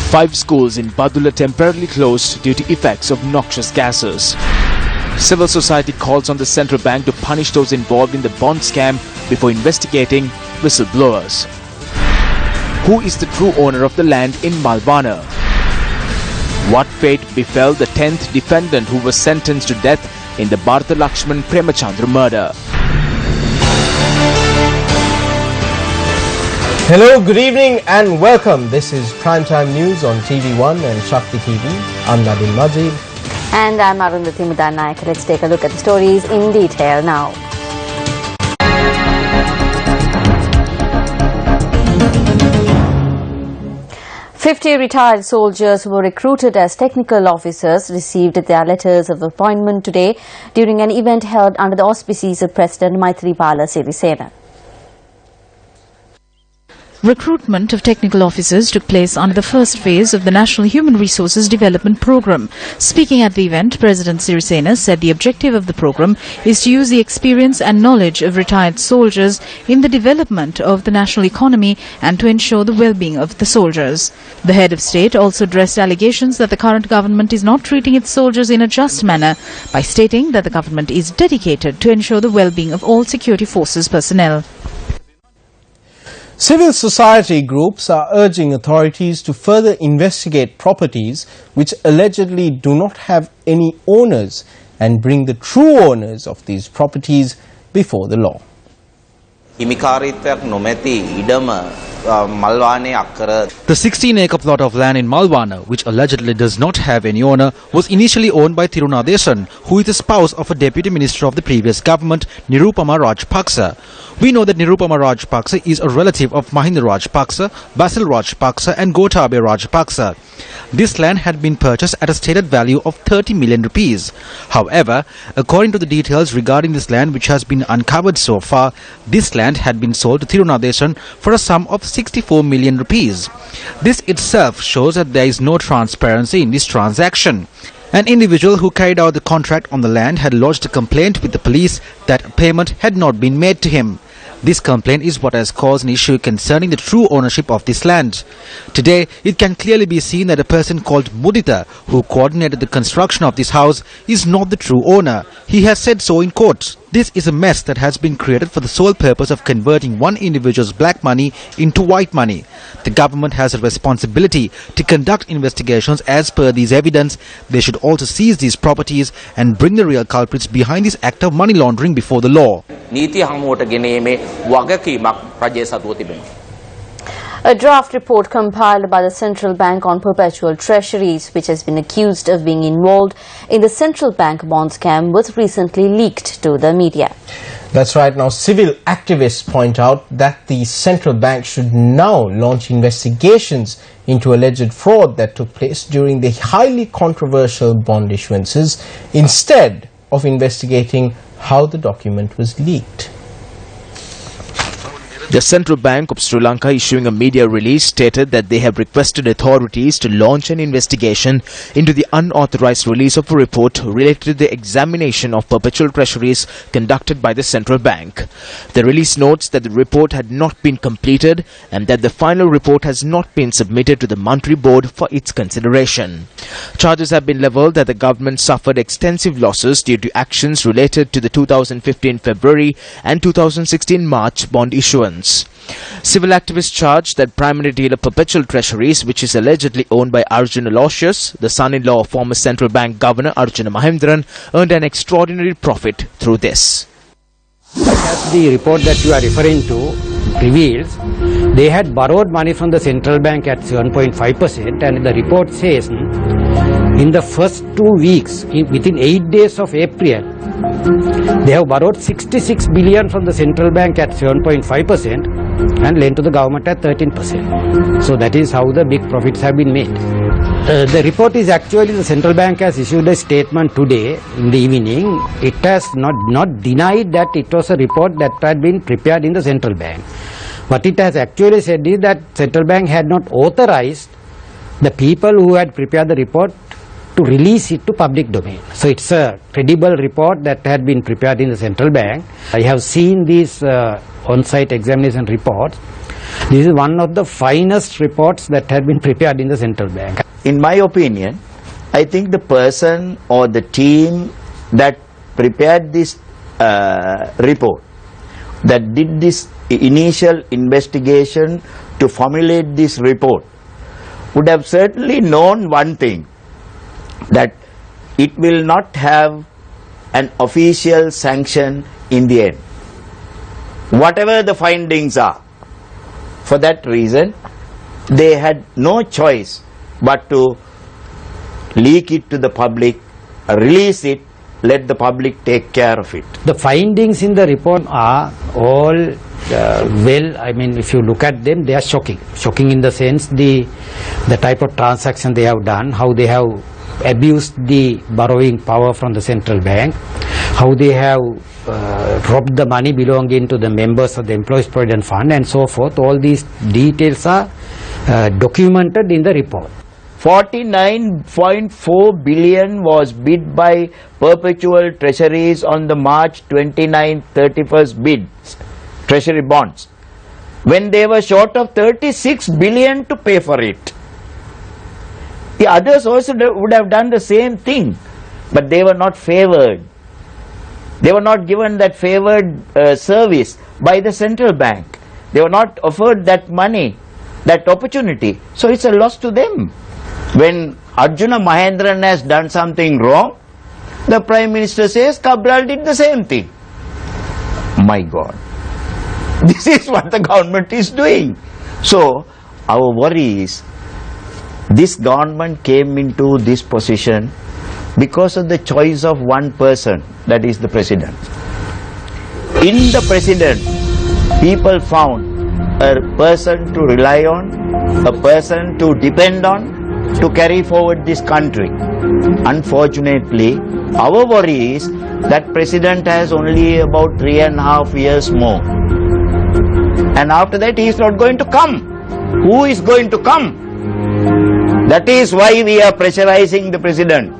5 schools in Badula temporarily closed due to effects of noxious gases. Civil society calls on the central bank to punish those involved in the bond scam before investigating whistleblowers. Who is the true owner of the land in Malwana? What fate befell the 10th defendant who was sentenced to death in the Bharata Lakshman Premachandra murder? Hello, good evening and welcome. This is Primetime News on TV1 and Shakti TV. I'm Nadine Majid. And I'm Arundhati Mudannayak. Let's take a look at the stories in detail now. "50 retired soldiers who were recruited as technical officers received their letters of appointment today during an event held under the auspices of President Maithripala Sirisena. Recruitment of technical officers took place under the first phase of the National Human Resources Development Programme. Speaking at the event, President Sirisena said the objective of the programme is to use the experience and knowledge of retired soldiers in the development of the national economy and to ensure the well-being of the soldiers. The head of state also addressed allegations that the current government is not treating its soldiers in a just manner by stating that the government is dedicated to ensure the well-being of all security forces personnel. Civil society groups are urging authorities to further investigate properties which allegedly do not have any owners and bring the true owners of these properties before the law. The 16-acre plot of land in Malwana, which allegedly does not have any owner, was initially owned by Thirunadesan, who is the spouse of a deputy minister of the previous government, Nirupama Rajapaksa. We know that Nirupama Rajapaksa is a relative of Mahinda Rajapaksa, Basil Rajapaksa and Gotabaya Rajapaksa. This land had been purchased at a stated value of 30 million rupees. However, according to the details regarding this land which has been uncovered so far, this land had been sold to Thirunadesan for a sum of 64 million rupees. This itself shows that there is no transparency in this transaction. An individual who carried out the contract on the land had lodged a complaint with the police that payment had not been made to him. This complaint is what has caused an issue concerning the true ownership of this land. Today, it can clearly be seen that a person called Mudita, who coordinated the construction of this house, is not the true owner. He has said so in court. This is a mess that has been created for the sole purpose of converting one individual's black money into white money. The government has a responsibility to conduct investigations as per these evidence. They should also seize these properties and bring the real culprits behind this act of money laundering before the law. A draft report compiled by the Central Bank on perpetual treasuries, which has been accused of being involved in the central bank bond scam, was recently leaked to the media. That's right. Now, civil activists point out that the central bank should now launch investigations into alleged fraud that took place during the highly controversial bond issuances, instead of investigating how the document was leaked. The Central Bank of Sri Lanka, issuing a media release, stated that they have requested authorities to launch an investigation into the unauthorized release of a report related to the examination of perpetual treasuries conducted by the Central Bank. The release notes that the report had not been completed and that the final report has not been submitted to the Mantri Board for its consideration. Charges have been levelled that the government suffered extensive losses due to actions related to the 2015 February and 2016 March bond issuance. Civil activists charged that primary dealer Perpetual Treasuries, which is allegedly owned by Arjuna Aloysius, the son-in-law of former Central Bank Governor Arjuna Mahendran, earned an extraordinary profit through this. As the report that you are referring to reveals, they had borrowed money from the central bank at 7.5%, and the report says in the first 2 weeks, within 8 days of April, they have borrowed 66 billion from the central bank at 7.5% and lent to the government at 13%. So that is how the big profits have been made. The report is actually, the central bank has issued a statement today in the evening. It has not denied that it was a report that had been prepared in the central bank. What it has actually said is that central bank had not authorized the people who had prepared the report to release it to public domain. So it's a credible report that had been prepared in the central bank. I have seen these on-site examination reports, this is one of the finest reports that had been prepared in the central bank. In my opinion, I think the person or the team that prepared this report, that did this initial investigation to formulate this report, would have certainly known one thing, that it will not have an official sanction in the end, whatever the findings are. For that reason, they had no choice but to leak it to the public, release it, let the public take care of it. The findings in the report are all if you look at them, they are shocking. Shocking in the sense the type of transaction they have done, how they have abused the borrowing power from the central bank, how they have robbed the money belonging to the members of the Employees Provident Fund and so forth. All these details are documented in the report. 49.4 billion was bid by perpetual treasuries on the March 29-31st bids, treasury bonds, when they were short of 36 billion to pay for it. The others also would have done the same thing, but they were not favored. They were not given that favored service by the central bank. They were not offered that money, that opportunity. So it's a loss to them. When Arjuna Mahendran has done something wrong, the Prime Minister says Cabral did the same thing. My God. This is what the government is doing. So our worry is, this government came into this position because of the choice of one person, that is the President. In the President, people found a person to rely on, a person to depend on, to carry forward this country. Unfortunately, our worry is that President has only about 3.5 years more. And after that he is not going to come. Who is going to come? That is why we are pressurizing the President.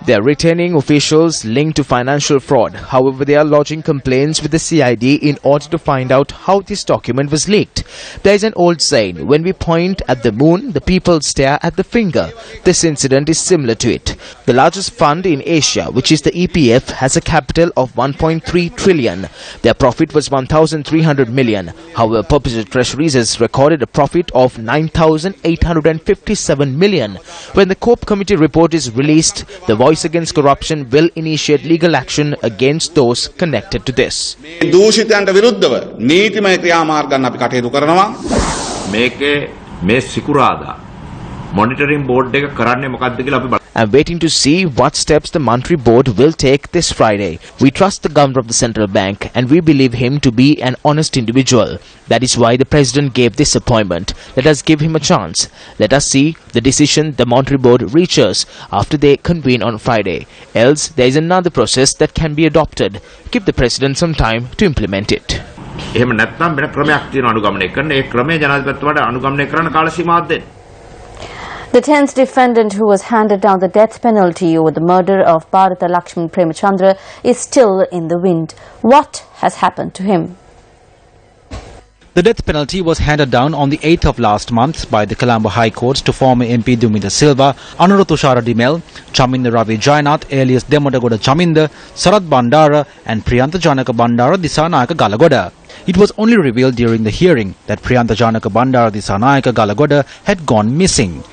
They are retaining officials linked to financial fraud. However, they are lodging complaints with the CID in order to find out how this document was leaked. There is an old saying, when we point at the moon, the people stare at the finger. This incident is similar to it. The largest fund in Asia, which is the EPF, has a capital of 1.3 trillion. Their profit was 1,300 million. However, Perpetual Treasuries has recorded a profit of 9,857 million. When the COPE committee report is released, the Voice Against Corruption will initiate legal action against those connected to this. දූෂිතයන්ට විරුද්ධව නීතිමය ක්‍රියාමාර්ගයන් අපි කටයුතු කරනවා. මේකේ මේ සිකුරාදා monitoring board එක කරන්නේ මොකක්ද කියලා අපි I'm waiting to see what steps the monetary board will take this Friday. We trust the governor of the central bank and we believe him to be an honest individual. That is why the president gave this appointment. Let us give him a chance. Let us see the decision the monetary board reaches after they convene on Friday. Else, there is another process that can be adopted. Give the president some time to implement it. එහෙම නැත්නම් වෙන ක්‍රමයක් තියෙනවා අනුගමනය කරන්න. ඒ ක්‍රමය ජනාධිපතිතුමාට අනුගමනය කරන්න කාල සීමාවක් දෙන්න. The 10th defendant who was handed down the death penalty over the murder of Bharata Lakshman Premachandra is still in the wind. What has happened to him? The death penalty was handed down on the 8th of last month by the Colombo High Court to former MP Duminda Silva, Anura Tushara Dimel, Chaminda Ravi Jainath alias Demodagoda Chaminda, Sarat Bandara and Priyantha Janaka Bandara Disanayaka Galagoda. It was only revealed during the hearing that Priyantha Janaka Bandara Disanayaka Galagoda had gone missing.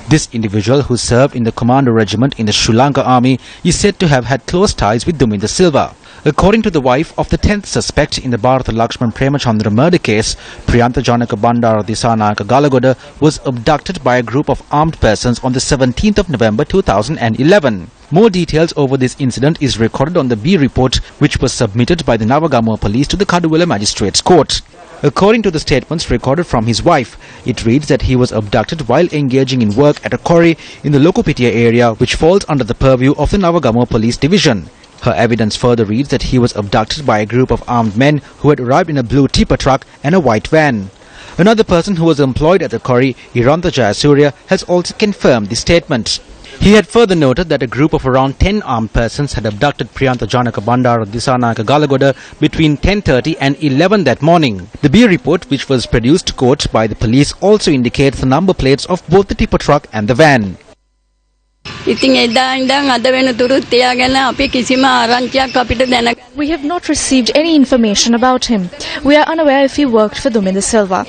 This individual, who served in the Commando Regiment in the Sri Lanka Army, is said to have had close ties with Duminda Silva. According to the wife of the 10th suspect in the Bharata Lakshman Premachandra murder case, Priyantha Janaka Bandara Disanayaka Galagoda was abducted by a group of armed persons on the 17th of November 2011. More details over this incident is recorded on the B report, which was submitted by the Navagamua police to the Kaduwala Magistrates Court. According to the statements recorded from his wife, it reads that he was abducted while engaging in work at a quarry in the Lokopitia area, which falls under the purview of the Navagamua Police Division. Her evidence further reads that he was abducted by a group of armed men who had arrived in a blue tipper truck and a white van. Another person who was employed at the quarry, Irantha Jayasuriya, has also confirmed the statement. He had further noted that a group of around 10 armed persons had abducted Priyantha Janaka Bandara Disanayaka Galagoda between 10:30 and 11 that morning. The B report, which was produced to court by the police, also indicates the number plates of both the tipper truck and the van. We have not received any information about him. We are unaware if he worked for Duminda Silva.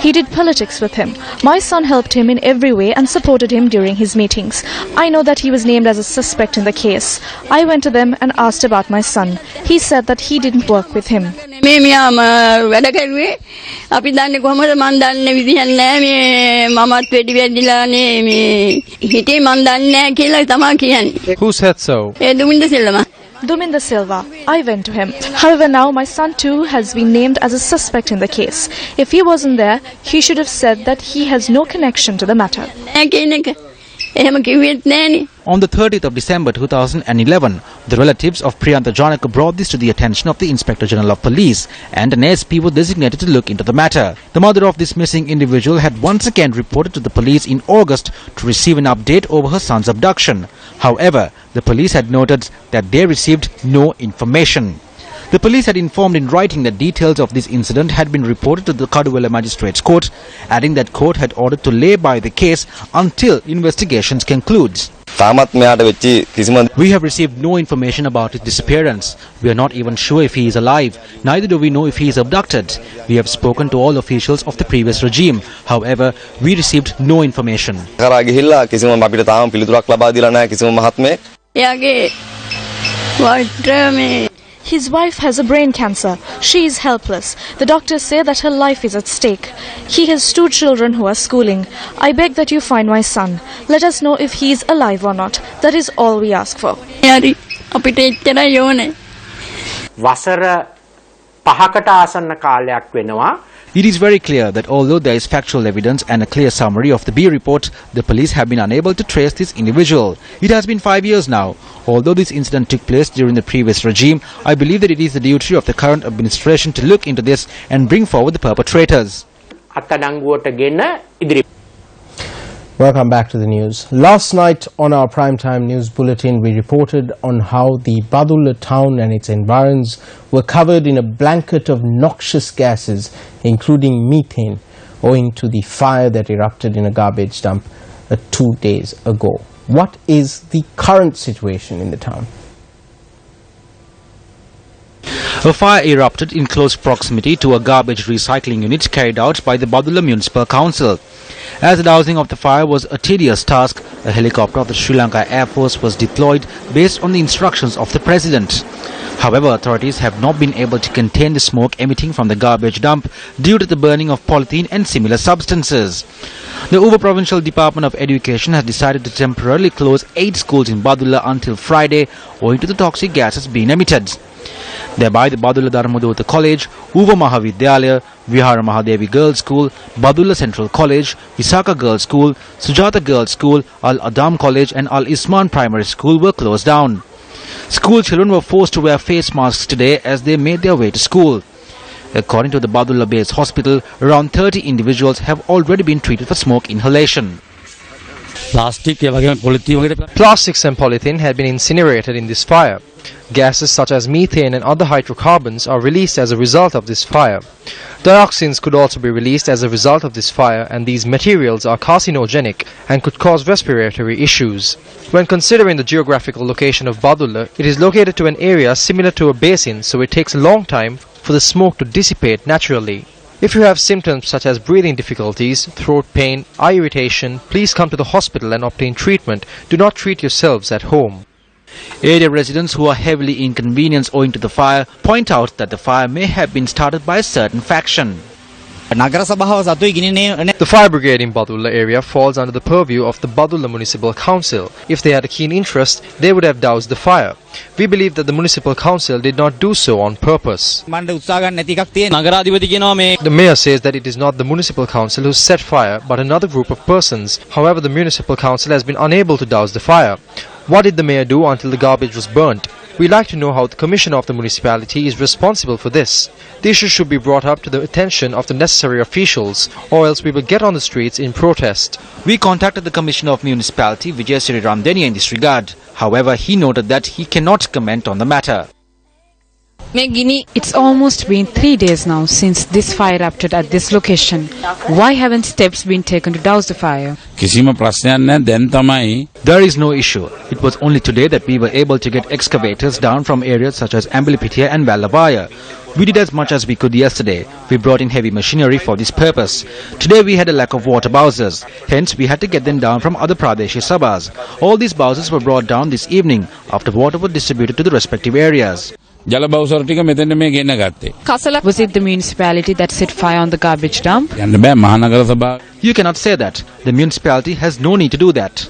He did politics with him. My son helped him in every way and supported him during his meetings. I know that he was named as a suspect in the case. I went to them and asked about my son. He said that he didn't work with him. Who said so? Duminda Silva. I went to him. However, now my son too has been named as a suspect in the case. If he wasn't there, he should have said that he has no connection to the matter. On the 30th of December 2011, the relatives of Priyantha Janaka brought this to the attention of the Inspector General of Police, and an SP was designated to look into the matter. The mother of this missing individual had once again reported to the police in August to receive an update over her son's abduction. However, the police had noted that they received no information. The police had informed in writing that details of this incident had been reported to the Kaduwela Magistrates Court, adding that court had ordered to lay by the case until investigations concludes. We have received no information about his disappearance. We are not even sure if he is alive. Neither do we know if he is abducted. We have spoken to all officials of the previous regime. However, we received no information. His wife has a brain cancer. She is helpless. The doctors say that her life is at stake. He has 2 children who are schooling. I beg that you find my son. Let us know if he is alive or not. That is all we ask for. It is very clear that although there is factual evidence and a clear summary of the B report, the police have been unable to trace this individual. It has been 5 years now. Although this incident took place during the previous regime, I believe that it is the duty of the current administration to look into this and bring forward the perpetrators. Welcome back to the news. Last night on our primetime news bulletin, we reported on how the Badulla town and its environs were covered in a blanket of noxious gases, including methane, owing to the fire that erupted in a garbage dump 2 days ago. What is the current situation in the town? A fire erupted in close proximity to a garbage recycling unit carried out by the Badulla Municipal Council. As the dousing of the fire was a tedious task, a helicopter of the Sri Lanka Air Force was deployed based on the instructions of the President. However, authorities have not been able to contain the smoke emitting from the garbage dump due to the burning of polythene and similar substances. The Uva Provincial Department of Education has decided to temporarily close 8 schools in Badulla until Friday owing to the toxic gases being emitted. Thereby, the Badulla Dharmadota College, Uva Mahavidyalaya, Vihara Mahadevi Girls School, Badulla Central College, Visakha Girls School, Sujata Girls School, Al-Adam College and Al-Isman Primary School were closed down. School children were forced to wear face masks today as they made their way to school. According to the Badulla Base Hospital, around 30 individuals have already been treated for smoke inhalation. Plastics and polythene had been incinerated in this fire. Gases such as methane and other hydrocarbons are released as a result of this fire. Dioxins could also be released as a result of this fire, and these materials are carcinogenic and could cause respiratory issues. When considering the geographical location of Badulla, it is located to an area similar to a basin, so it takes a long time for the smoke to dissipate naturally. If you have symptoms such as breathing difficulties, throat pain, eye irritation, please come to the hospital and obtain treatment. Do not treat yourselves at home. Area residents who are heavily inconvenienced owing to the fire point out that the fire may have been started by a certain faction. The fire brigade in Badulla area falls under the purview of the Badulla Municipal Council. If they had a keen interest, they would have doused the fire. We believe that the Municipal Council did not do so on purpose. The mayor says that it is not the Municipal Council who set fire, but another group of persons. However, the Municipal Council has been unable to douse the fire. What did the mayor do until the garbage was burnt? We'd like to know how the Commissioner of the municipality is responsible for this. The issue should be brought up to the attention of the necessary officials, or else we will get on the streets in protest. We contacted the Commissioner of Municipality, Vijay Sri Ramdenia, in this regard. However, he noted that he cannot comment on the matter. It's almost been 3 days now since this fire erupted at this location. Why haven't steps been taken to douse the fire? There is no issue. It was only today that we were able to get excavators down from areas such as Ambalipitia and Vallavaya. We did as much as we could yesterday. We brought in heavy machinery for this purpose. Today we had a lack of water bowsers. Hence we had to get them down from other Pradeshi Sabhas. All these bowsers were brought down this evening after water was distributed to the respective areas. Was it the municipality that set fire on the garbage dump? You cannot say that. The municipality has no need to do that.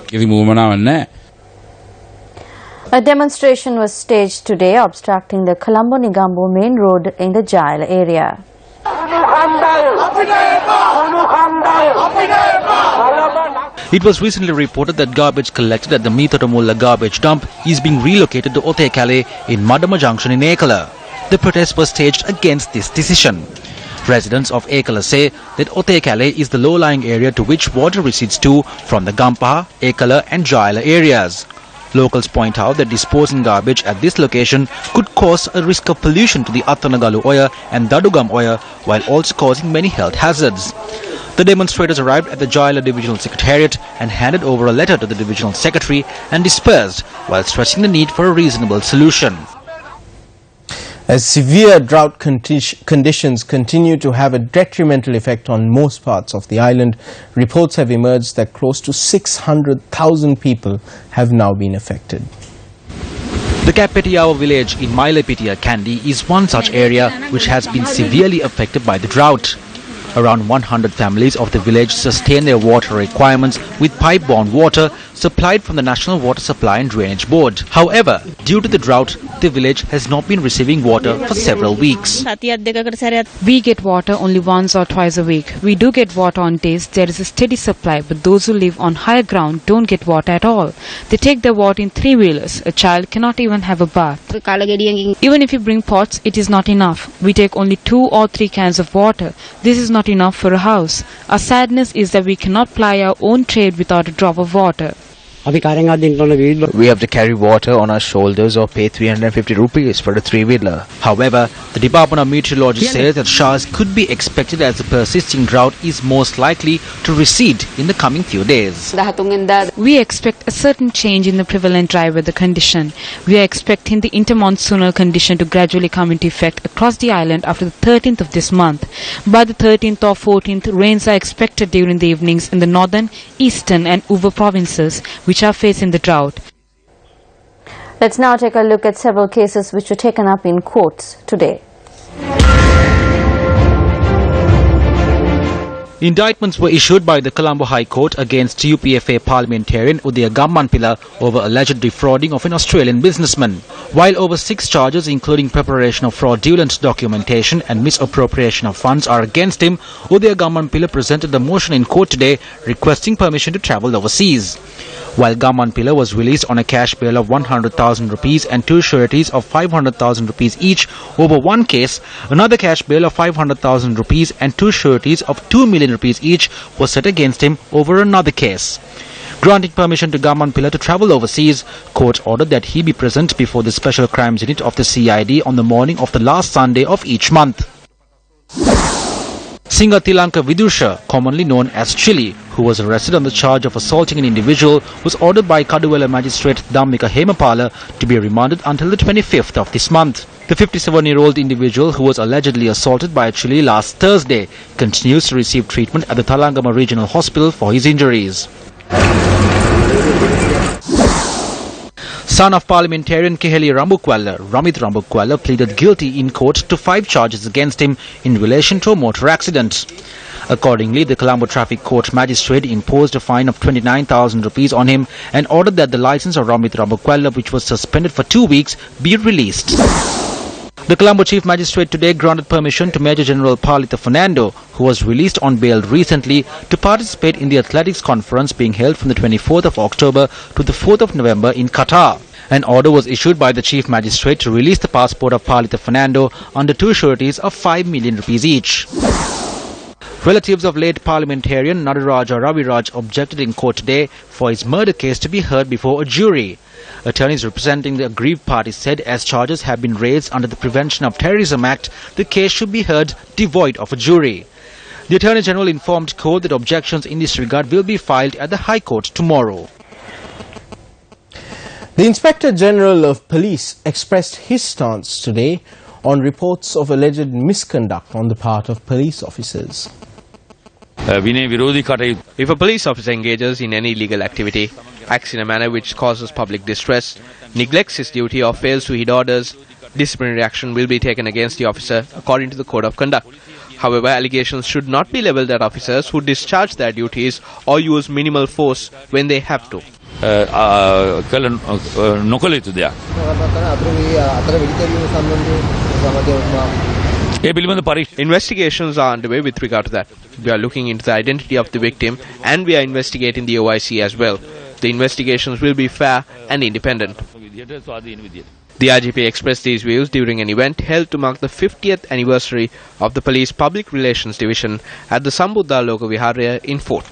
A demonstration was staged today obstructing the Colombo-Negombo main road in the Jail area. It was recently reported that garbage collected at the Meethotamulla garbage dump is being relocated to Otekale in Madama Junction in Ekala. The protest was staged against this decision. Residents of Ekala say that Otekale is the low-lying area to which water recedes to from the Gampaha, Ekala and Jaila areas. Locals point out that disposing garbage at this location could cause a risk of pollution to the Attanagalu Oya and Dadugam Oya while also causing many health hazards. The demonstrators arrived at the Jaila Divisional Secretariat and handed over a letter to the Divisional Secretary and dispersed while stressing the need for a reasonable solution. As severe drought conditions continue to have a detrimental effect on most parts of the island, reports have emerged that close to 600,000 people have now been affected. The Kapetiawa village in Mailepitia, Kandy is one such area which has been severely affected by the drought. Around 100 families of the village sustain their water requirements with pipe-borne water supplied from the National Water Supply and Drainage Board. However, due to the drought, the village has not been receiving water for several weeks. We get water only once or twice a week. We do get water on days there is a steady supply, but those who live on higher ground don't get water at all. They take their water in three-wheelers. A child cannot even have a bath. Even if you bring pots, it is not enough. We take only 2 or 3 cans of water. This is not enough for a house. Our sadness is that we cannot ply our own trade without a drop of water. We have to carry water on our shoulders or pay 350 rupees for a 3-wheeler. However, the Department of Meteorology says that showers could be expected as the persisting drought is most likely to recede in the coming few days. We expect a certain change in the prevalent dry weather condition. We are expecting the intermonsoonal condition to gradually come into effect across the island after the 13th of this month. By the 13th or 14th, rains are expected during the evenings in the northern, eastern and Uva provinces, which are facing the drought. Let's now take a look at several cases which were taken up in courts today. Indictments were issued by the Colombo High Court against UPFA parliamentarian Udaya Gammanpilla over alleged defrauding of an Australian businessman. While over 6 charges including preparation of fraudulent documentation and misappropriation of funds are against him, Udaya Gammanpilla presented the motion in court today requesting permission to travel overseas. While Gammanpilla was released on a cash bail of 100,000 rupees and 2 sureties of 500,000 rupees each over one case, another cash bail of 500,000 rupees and 2 sureties of 2 million rupees each was set against him over another case. Granting permission to Gammanpilla to travel overseas, court ordered that he be present before the Special Crimes Unit of the CID on the morning of the last Sunday of each month. Singathilanka Vidusha, commonly known as Chili, who was arrested on the charge of assaulting an individual, was ordered by Kaduwela Magistrate Dhammika Hemapala to be remanded until the 25th of this month. The 57-year-old individual who was allegedly assaulted by Chili last Thursday continues to receive treatment at the Thalangama Regional Hospital for his injuries. Son of parliamentarian Keheli Rambukwala, Ramit Rambukwala, pleaded guilty in court to 5 charges against him in relation to a motor accident. Accordingly, the Colombo Traffic Court magistrate imposed a fine of 29,000 rupees on him and ordered that the license of Ramit Rambukwala, which was suspended for 2 weeks, be released. The Colombo Chief Magistrate today granted permission to Major General Palita Fernando, who was released on bail recently, to participate in the athletics conference being held from the 24th of October to the 4th of November in Qatar. An order was issued by the Chief Magistrate to release the passport of Palitha Fernando under two sureties of 5 million rupees each. Relatives of late parliamentarian Nadaraja Raviraj objected in court today for his murder case to be heard before a jury. Attorneys representing the aggrieved party said as charges have been raised under the Prevention of Terrorism Act, the case should be heard devoid of a jury. The Attorney General informed court that objections in this regard will be filed at the High Court tomorrow. The Inspector General of Police expressed his stance today on reports of alleged misconduct on the part of police officers. If a police officer engages in any illegal activity, acts in a manner which causes public distress, neglects his duty or fails to heed orders, disciplinary action will be taken against the officer according to the Code of Conduct. However, allegations should not be levelled at officers who discharge their duties or use minimal force when they have to. Investigations are underway with regard to that. We are looking into the identity of the victim and we are investigating the OIC as well. The investigations will be fair and independent. The IGP expressed these views during an event held to mark the 50th anniversary of the Police Public Relations Division at the Sambuddha Lokaviharaya in Fort.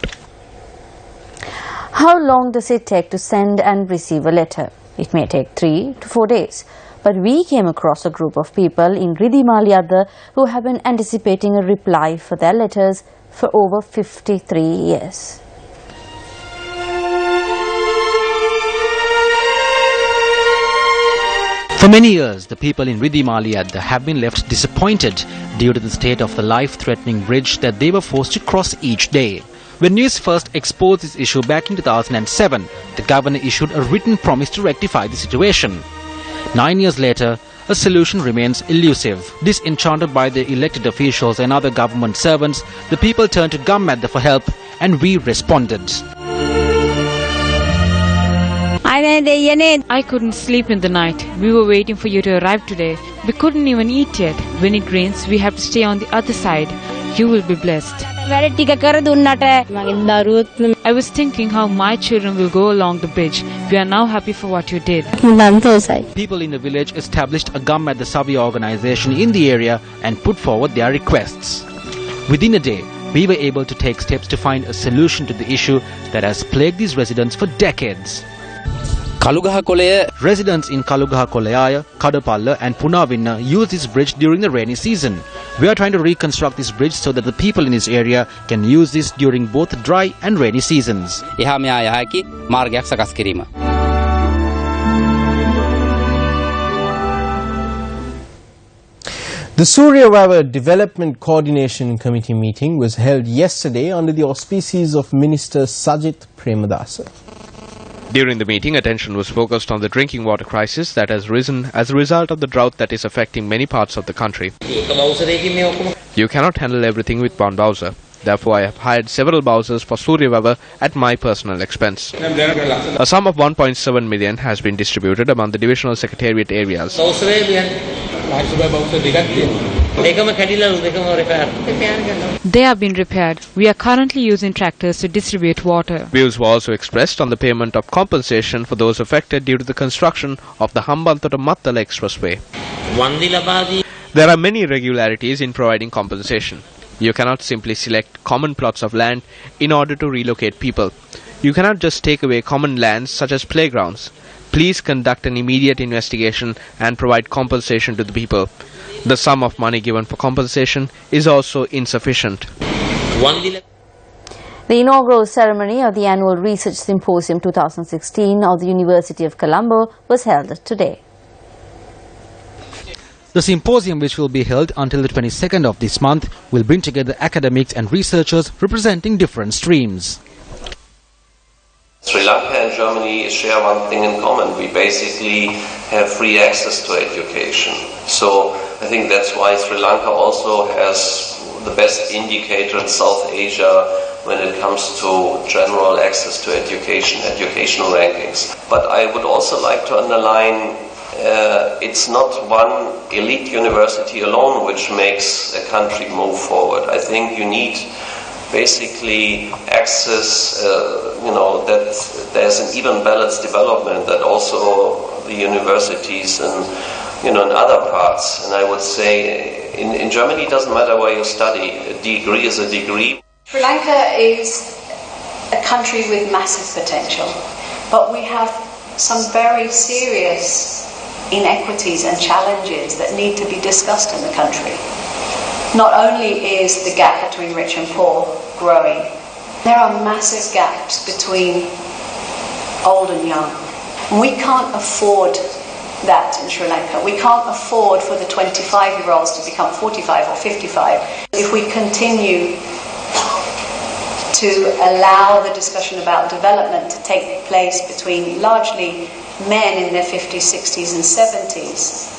How long does it take to send and receive a letter? It may take 3 to 4 days. But we came across a group of people in Ridhimalayada who have been anticipating a reply for their letters for over 53 years. For many years, the people in Ridhimalayada have been left disappointed due to the state of the life-threatening bridge that they were forced to cross each day. When Newsfirst exposed this issue back in 2007, the governor issued a written promise to rectify the situation. 9 years later, a solution remains elusive. Disenchanted by the elected officials and other government servants, the people turned to Gammadda for help, and we responded. I couldn't sleep in the night. We were waiting for you to arrive today. We couldn't even eat yet. When it rains, we have to stay on the other side. You will be blessed. I was thinking how my children will go along the bridge. We are now happy for what you did. People in the village established a Gammadda Savi organization in the area and put forward their requests. Within a day, we were able to take steps to find a solution to the issue that has plagued these residents for decades. Residents in Kalugaha Kolayaya, Kadapalla and Punavinna use this bridge during the rainy season. We are trying to reconstruct this bridge so that the people in this area can use this during both dry and rainy seasons. The Suryawavar Development Coordination Committee meeting was held yesterday under the auspices of Minister Sajith Premadasa. During the meeting, attention was focused on the drinking water crisis that has risen as a result of the drought that is affecting many parts of the country. You cannot handle everything with one bowser. Therefore, I have hired several bowsers for Suryawavar at my personal expense. A sum of 1.7 million has been distributed among the divisional secretariat areas. They have been repaired. We are currently using tractors to distribute water. Views were also expressed on the payment of compensation for those affected due to the construction of the Hambantota-Mattala Expressway. There are many irregularities in providing compensation. You cannot simply select common plots of land in order to relocate people. You cannot just take away common lands such as playgrounds. Please conduct an immediate investigation and provide compensation to the people. The sum of money given for compensation is also insufficient. The inaugural ceremony of the annual Research Symposium 2016 of the University of Colombo was held today. The symposium, which will be held until the 22nd of this month, will bring together academics and researchers representing different streams. Sri Lanka and Germany share one thing in common. We basically have free access to education. So I think that's why Sri Lanka also has the best indicator in South Asia when it comes to general access to education, educational rankings. But I would also like to underline it's not one elite university alone which makes a country move forward. I think you need basically access, that there's an even balanced development, that also the universities and in other parts. And I would say in Germany it doesn't matter where you study. A degree is a degree. Sri Lanka is a country with massive potential, but we have some very serious inequities and challenges that need to be discussed in the country. Not only is the gap between rich and poor growing, there are massive gaps between old and young. We can't afford that in Sri Lanka. We can't afford for the 25-year-olds to become 45 or 55. If we continue to allow the discussion about development to take place between largely men in their 50s, 60s and 70s,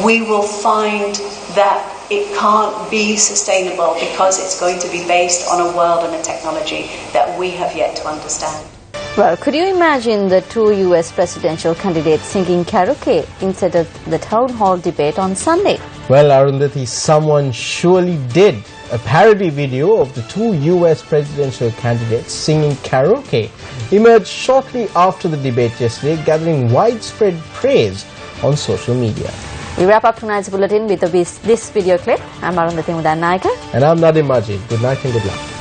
we will find that it can't be sustainable because it's going to be based on a world and a technology that we have yet to understand. Well, could you imagine the two US presidential candidates singing karaoke instead of the town hall debate on Sunday? Well, Arundhati, someone surely did. A parody video of the two US presidential candidates singing karaoke emerged shortly after the debate yesterday, gathering widespread praise on social media. We wrap up tonight's bulletin with this video clip. I'm Arundhati Mudannaika. And I'm Nadim Majid. Good night and good luck.